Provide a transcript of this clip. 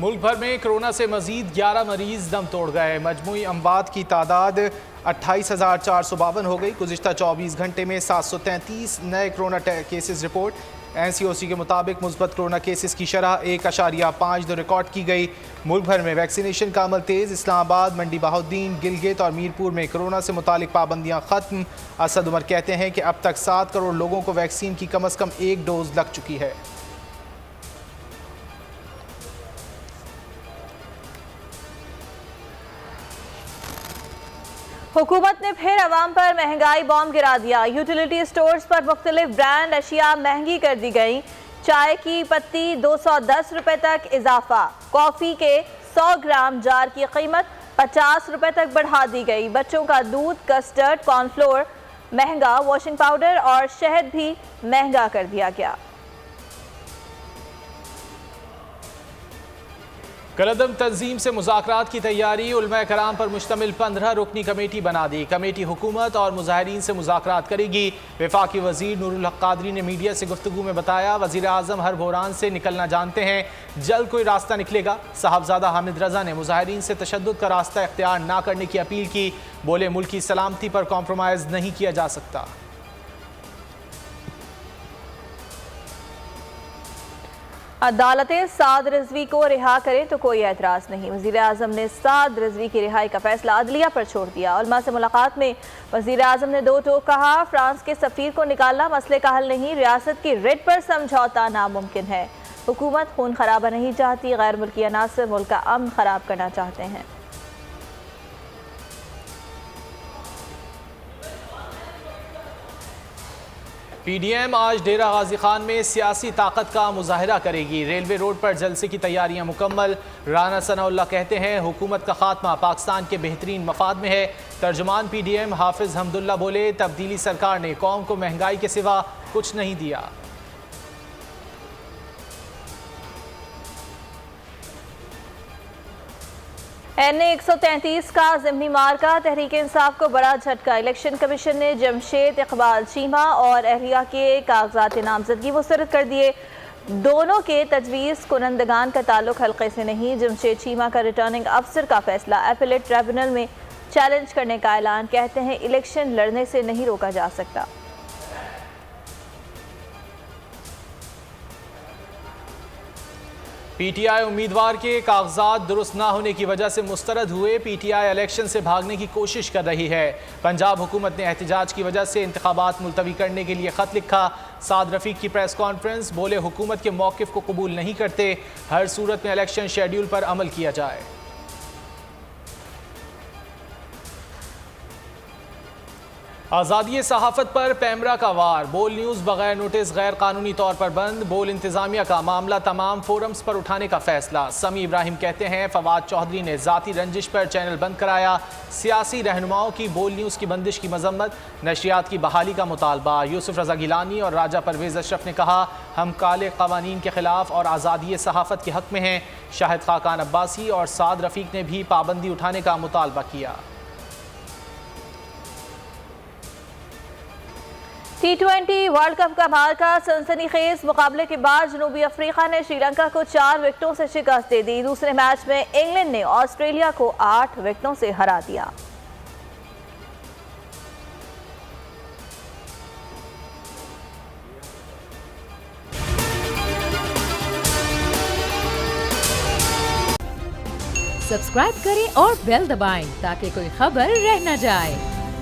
मुल्क भर में कोरोना से मजीद 11 मरीज दम तोड़ गए। मजमूई अमवात की तादाद 28,452 हो गई। गुज़िश्ता 24 घंटे में 733 नए कोरोना केसेस रिपोर्ट। NCOC के मुताबिक मुस्बत कोरोना केसेस की शरह 1.52 रिकॉर्ड की गई। मुल्क भर में वैक्सीनेशन का अमल तेज़। इस्लामाबाद, मंडी बहाउद्दीन, गिलगित और मीरपुर में कोरोना से मुतालिक पाबंदियाँ ख़त्म। असद उमर कहते हैं कि अब तक 7 करोड़ लोगों को वैक्सीन की कम अज़ कम एक डोज लग चुकी है। हुकूमत ने फिर अवाम पर महंगाई बॉम्ब गिरा दिया। यूटिलिटी स्टोर्स पर मुख्तलिफ ब्रांड अशिया महंगी कर दी गई। चाय की पत्ती 210 रुपए तक इजाफा। कॉफ़ी के 100 ग्राम जार की कीमत 50 रुपए तक बढ़ा दी गई। बच्चों का दूध, कस्टर्ड, कॉर्नफ्लोर महंगा। वॉशिंग पाउडर और शहद भी महंगा कर दिया गया। कलअदम तंजीम से मुज़ाकरात की तैयारी। उलमा कराम पर मुश्तमिल 15 रुकनी कमेटी बना दी। कमेटी हुकूमत और मुजाहिरीन से मुज़ाकरात करेगी। वफाकी वज़ीर नूरुल हक क़ादरी ने मीडिया से गुफ्तगू में बताया, वज़ीर आज़म हर बहरान से निकलना जानते हैं, जल्द कोई रास्ता निकलेगा। साहबजादा हामिद रज़ा ने मुजाहिरीन से तशद्दुद का रास्ता इख्तियार ना करने की अपील की। बोले, मुल्क की सलामती पर कॉम्प्रोमाइज़ नहीं किया जा सकता। अदालतें साद रिजवी को रिहा करें तो कोई एतराज़ नहीं। वज़ीर आज़म ने साद रिजवी की रिहाई का फैसला अदलिया पर छोड़ दिया। उलमा से मुलाकात में वज़ीर आज़म ने दो टोक कहा, फ्रांस के सफ़ीर को निकालना मसले का हल नहीं, रियासत की रिट पर समझौता नामुमकिन है। हुकूमत खून खराबा नहीं चाहती, गैर मुल्की अनासर मुल्क का अमन खराब करना चाहते हैं। PDM आज डेरा गाजी खान में सियासी ताकत का मुजाहरा करेगी। रेलवे रोड पर जलसे की तैयारियां मुकम्मल। राना सनाउल्लाह कहते हैं, हुकूमत का खात्मा पाकिस्तान के बेहतरीन मफाद में है। तर्जुमान PDM हाफिज हमदुल्ला बोले, तब्दीली सरकार ने कौम को महंगाई के सिवा कुछ नहीं दिया। NA 133 का ज़िमनी मार्का तहरीक इंसाफ को बड़ा झटका। इलेक्शन कमीशन ने जमशेद इकबाल चीमा और अहलिया के कागजात नामजदगी मुस्तरद कर दिए। दोनों के तजवीज़ कुनंदगान का ताल्लुक हल्के से नहीं। जमशेद चीमा का रिटर्निंग अफसर का फैसला एपेलेट ट्रिब्यूनल में चैलेंज करने का ऐलान। कहते हैं, इलेक्शन लड़ने से नहीं रोका जा सकता। PTI उम्मीदवार के कागजात दुरुस्त ना होने की वजह से मुस्तरद हुए। PTI इलेक्शन से भागने की कोशिश कर रही है। पंजाब हुकूमत ने एहतजाज की वजह से इंतखाबात मुलतवी करने के लिए ख़त लिखा। साद रफ़ीक की प्रेस कॉन्फ्रेंस। बोले, हुकूमत के मौक़िफ़ को कबूल नहीं करते, हर सूरत में इलेक्शन शेड्यूल पर अमल किया जाए। आज़ादी सहाफ़त पर पैमरा का वार। बोल न्यूज़ बगैर नोटिस गैर कानूनी तौर पर बंद। बोल इंतज़ामिया का मामला तमाम फोरम्स पर उठाने का फैसला। समी इब्राहिम कहते हैं, फवाद चौधरी ने ज़ाती रंजिश पर चैनल बंद कराया। सियासी रहनुमाओं की बोल न्यूज़ की बंदिश की मजम्मत। नशियात की बहाली का मुतालबा। यूसुफ रज़ा गिलानी और राजा परवेज़ अशरफ ने कहा, हम काले क़वानीन के ख़िलाफ़ और आज़ादी सहाफ़त के हक़ में हैं। शाहिद खाकान अब्बासी और साद रफ़ीक ने भी पाबंदी उठाने का मुतालबा किया। T20 वर्ल्ड कप का मार्का। सनसनीखेज मुकाबले के बाद जनूबी अफ्रीका ने श्रीलंका को 4 विकेटों से शिकस्त दे दी। दूसरे मैच में इंग्लैंड ने ऑस्ट्रेलिया को 8 विकेटों से हरा दिया। सब्सक्राइब करें और बेल दबाएं ताकि कोई खबर रह न जाए।